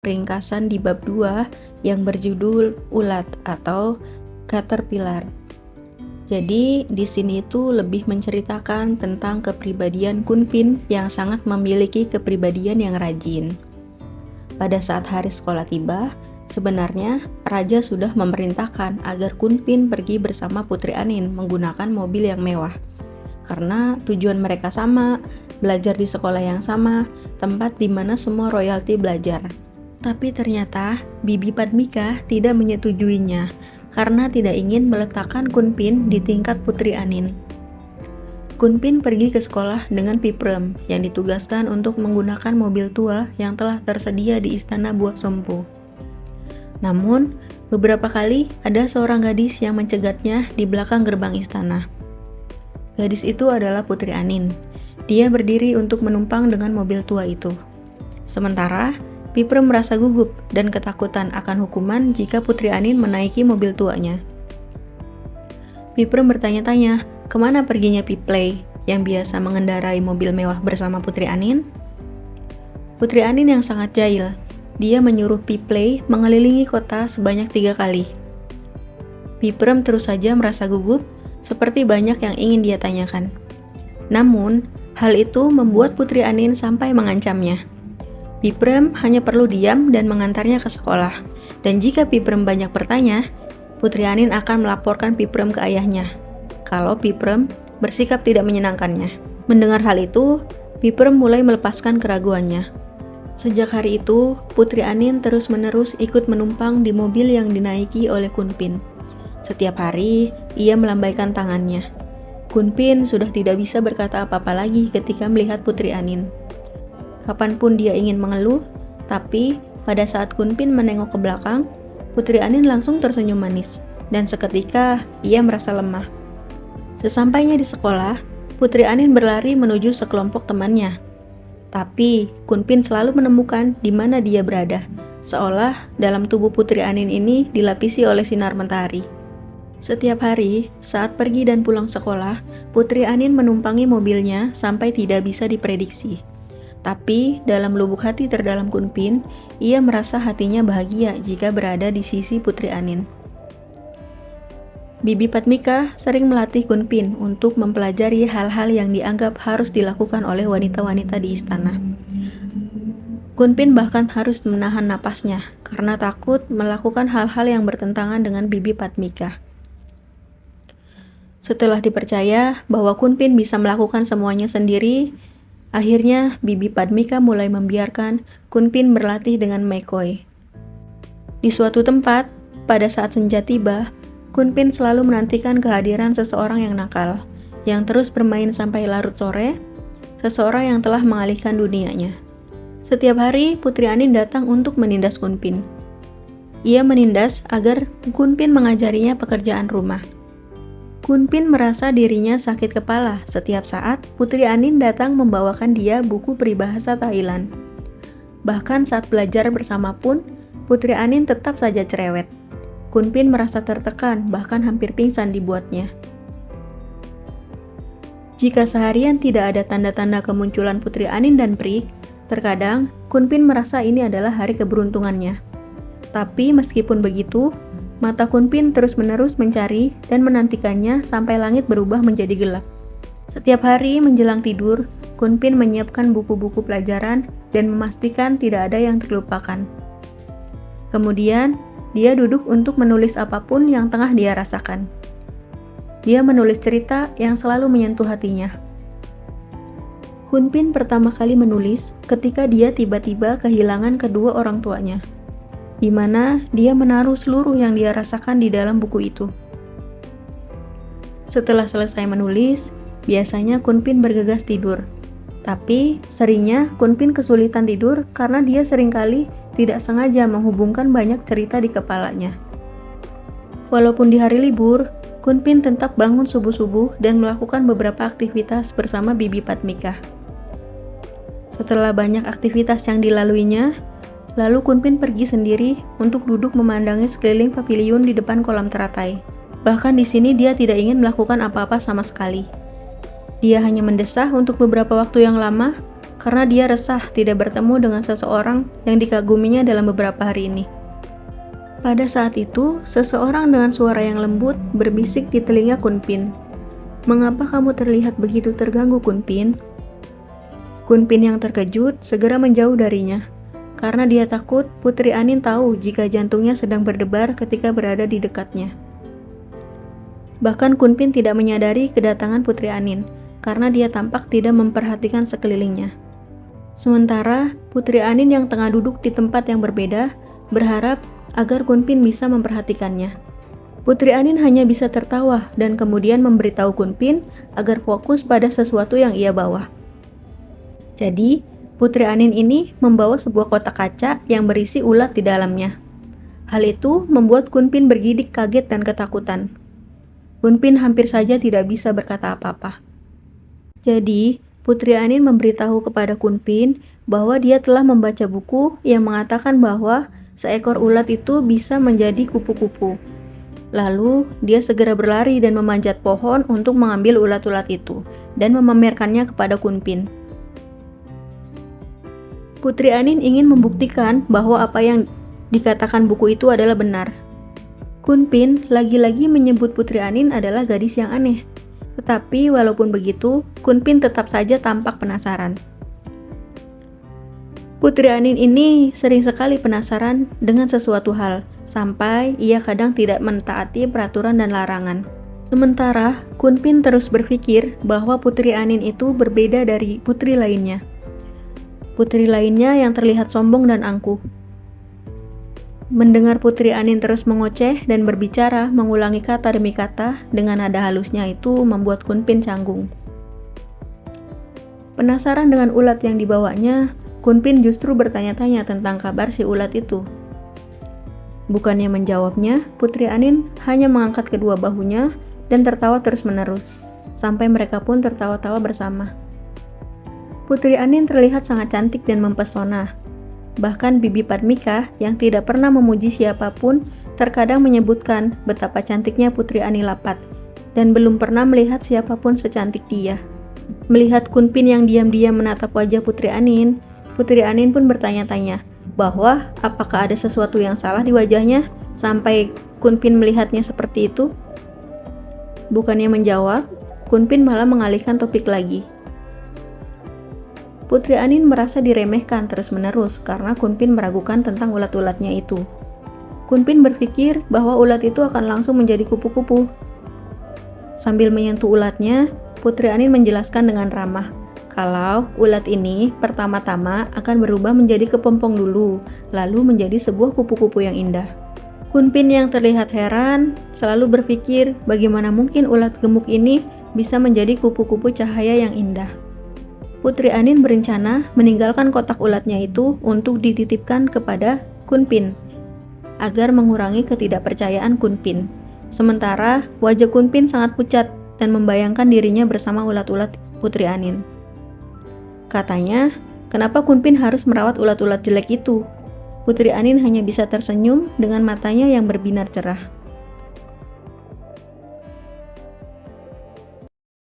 ringkasan di bab 2 yang berjudul Ulat atau Caterpillar. Jadi di sini itu lebih menceritakan tentang kepribadian Kunpin yang sangat memiliki kepribadian yang rajin. Pada saat hari sekolah tiba, sebenarnya raja sudah memerintahkan agar Kunpin pergi bersama Putri Anin menggunakan mobil yang mewah. Karena tujuan mereka sama, belajar di sekolah yang sama, tempat di mana semua royalti belajar. Tapi ternyata Bibi Padmika tidak menyetujuinya karena tidak ingin meletakkan Kunpin di tingkat Putri Anin. Kunpin pergi ke sekolah dengan Piprem yang ditugaskan untuk menggunakan mobil tua yang telah tersedia di istana Buah Sompu. Namun, beberapa kali ada seorang gadis yang mencegatnya di belakang gerbang istana. Gadis itu adalah Putri Anin. Dia berdiri untuk menumpang dengan mobil tua itu. Sementara, Piprem merasa gugup dan ketakutan akan hukuman jika Putri Anin menaiki mobil tuanya. Piprem bertanya-tanya, kemana perginya Piplay yang biasa mengendarai mobil mewah bersama Putri Anin? Putri Anin yang sangat jahil, dia menyuruh Piplay mengelilingi kota sebanyak 3 kali. Piprem terus saja merasa gugup, seperti banyak yang ingin dia tanyakan. Namun, hal itu membuat Putri Anin sampai mengancamnya. Piprem hanya perlu diam dan mengantarnya ke sekolah. Dan jika Piprem banyak bertanya, Putri Anin akan melaporkan Piprem ke ayahnya. Kalau Piprem bersikap tidak menyenangkannya. Mendengar hal itu, Piprem mulai melepaskan keraguannya. Sejak hari itu, Putri Anin terus-menerus ikut menumpang di mobil yang dinaiki oleh Kunpin. Setiap hari, ia melambaikan tangannya. Kunpin sudah tidak bisa berkata apa-apa lagi ketika melihat Putri Anin. Kapanpun dia ingin mengeluh, tapi pada saat Kunpin menengok ke belakang, Putri Anin langsung tersenyum manis, dan seketika ia merasa lemah. Sesampainya di sekolah, Putri Anin berlari menuju sekelompok temannya. Tapi Kunpin selalu menemukan di mana dia berada, seolah dalam tubuh Putri Anin ini dilapisi oleh sinar matahari. Setiap hari, saat pergi dan pulang sekolah, Putri Anin menumpangi mobilnya sampai tidak bisa diprediksi. Tapi, dalam lubuk hati terdalam Kunpin, ia merasa hatinya bahagia jika berada di sisi Putri Anin. Bibi Padmika sering melatih Kunpin untuk mempelajari hal-hal yang dianggap harus dilakukan oleh wanita-wanita di istana. Kunpin bahkan harus menahan napasnya karena takut melakukan hal-hal yang bertentangan dengan Bibi Padmika. Setelah dipercaya bahwa Kunpin bisa melakukan semuanya sendiri, akhirnya Bibi Padmika mulai membiarkan Kunpin berlatih dengan Meikoi. Di suatu tempat, pada saat senja tiba, Kunpin selalu menantikan kehadiran seseorang yang nakal, yang terus bermain sampai larut sore, seseorang yang telah mengalihkan dunianya. Setiap hari, Putri Anin datang untuk menindas Kunpin. Ia menindas agar Kunpin mengajarinya pekerjaan rumah. Kunpin merasa dirinya sakit kepala setiap saat Putri Anin datang membawakan dia buku peribahasa Thailand. Bahkan saat belajar bersama pun, Putri Anin tetap saja cerewet. Kunpin merasa tertekan, bahkan hampir pingsan dibuatnya. Jika seharian tidak ada tanda-tanda kemunculan Putri Anin dan Prik, terkadang Kunpin merasa ini adalah hari keberuntungannya. Tapi meskipun begitu, mata Kunpin terus-menerus mencari dan menantikannya sampai langit berubah menjadi gelap. Setiap hari menjelang tidur, Kunpin menyiapkan buku-buku pelajaran dan memastikan tidak ada yang terlupakan. Kemudian, dia duduk untuk menulis apapun yang tengah dia rasakan. Dia menulis cerita yang selalu menyentuh hatinya. Kunpin pertama kali menulis ketika dia tiba-tiba kehilangan kedua orang tuanya, di mana dia menaruh seluruh yang dia rasakan di dalam buku itu. Setelah selesai menulis, biasanya Kunpin bergegas tidur. Tapi, seringnya Kunpin kesulitan tidur karena dia seringkali tidak sengaja menghubungkan banyak cerita di kepalanya. Walaupun di hari libur, Kunpin tetap bangun subuh-subuh dan melakukan beberapa aktivitas bersama Bibi Padmika. Setelah banyak aktivitas yang dilaluinya, lalu Kunpin pergi sendiri untuk duduk memandangi sekeliling paviliun di depan kolam teratai. Bahkan di sini dia tidak ingin melakukan apa-apa sama sekali. Dia hanya mendesah untuk beberapa waktu yang lama, karena dia resah tidak bertemu dengan seseorang yang dikaguminya dalam beberapa hari ini. Pada saat itu, seseorang dengan suara yang lembut berbisik di telinga Kunpin. "Mengapa kamu terlihat begitu terganggu, Kunpin?" Kunpin yang terkejut segera menjauh darinya, karena dia takut Putri Anin tahu jika jantungnya sedang berdebar ketika berada di dekatnya. Bahkan Kunpin tidak menyadari kedatangan Putri Anin, karena dia tampak tidak memperhatikan sekelilingnya. Sementara Putri Anin yang tengah duduk di tempat yang berbeda, berharap agar Kunpin bisa memperhatikannya. Putri Anin hanya bisa tertawa dan kemudian memberitahu Kunpin agar fokus pada sesuatu yang ia bawa. Jadi, Putri Anin ini membawa sebuah kotak kaca yang berisi ulat di dalamnya. Hal itu membuat Kunpin bergidik kaget dan ketakutan. Kunpin hampir saja tidak bisa berkata apa-apa. Jadi, Putri Anin memberitahu kepada Kunpin bahwa dia telah membaca buku yang mengatakan bahwa seekor ulat itu bisa menjadi kupu-kupu. Lalu, dia segera berlari dan memanjat pohon untuk mengambil ulat-ulat itu dan memamerkannya kepada Kunpin. Putri Anin ingin membuktikan bahwa apa yang dikatakan buku itu adalah benar. Kunpin lagi-lagi menyebut Putri Anin adalah gadis yang aneh. Tetapi walaupun begitu, Kunpin tetap saja tampak penasaran. Putri Anin ini sering sekali penasaran dengan sesuatu hal, sampai ia kadang tidak mentaati peraturan dan larangan. Sementara, Kunpin terus berpikir bahwa Putri Anin itu berbeda dari putri lainnya. Putri lainnya yang terlihat sombong dan angkuh. Mendengar Putri Anin terus mengoceh dan berbicara mengulangi kata demi kata dengan nada halusnya itu membuat Kunpin canggung. Penasaran dengan ulat yang dibawanya, Kunpin justru bertanya-tanya tentang kabar si ulat itu. Bukannya menjawabnya, Putri Anin hanya mengangkat kedua bahunya dan tertawa terus-menerus, sampai mereka pun tertawa-tawa bersama. Putri Anin terlihat sangat cantik dan mempesona. Bahkan Bibi Padmika yang tidak pernah memuji siapapun terkadang menyebutkan betapa cantiknya Putri Anilapat dan belum pernah melihat siapapun secantik dia. Melihat Kunpin yang diam-diam menatap wajah Putri Anin pun bertanya-tanya bahwa apakah ada sesuatu yang salah di wajahnya sampai Kunpin melihatnya seperti itu. Bukannya menjawab, Kunpin malah mengalihkan topik lagi. Putri Anin merasa diremehkan terus-menerus karena Kunpin meragukan tentang ulat-ulatnya itu. Kunpin berpikir bahwa ulat itu akan langsung menjadi kupu-kupu. Sambil menyentuh ulatnya, Putri Anin menjelaskan dengan ramah kalau ulat ini pertama-tama akan berubah menjadi kepompong dulu, lalu menjadi sebuah kupu-kupu yang indah. Kunpin yang terlihat heran selalu berpikir bagaimana mungkin ulat gemuk ini bisa menjadi kupu-kupu cahaya yang indah. Putri Anin berencana meninggalkan kotak ulatnya itu untuk dititipkan kepada Kunpin agar mengurangi ketidakpercayaan Kunpin. Sementara wajah Kunpin sangat pucat dan membayangkan dirinya bersama ulat-ulat Putri Anin. Katanya, kenapa Kunpin harus merawat ulat-ulat jelek itu? Putri Anin hanya bisa tersenyum dengan matanya yang berbinar cerah.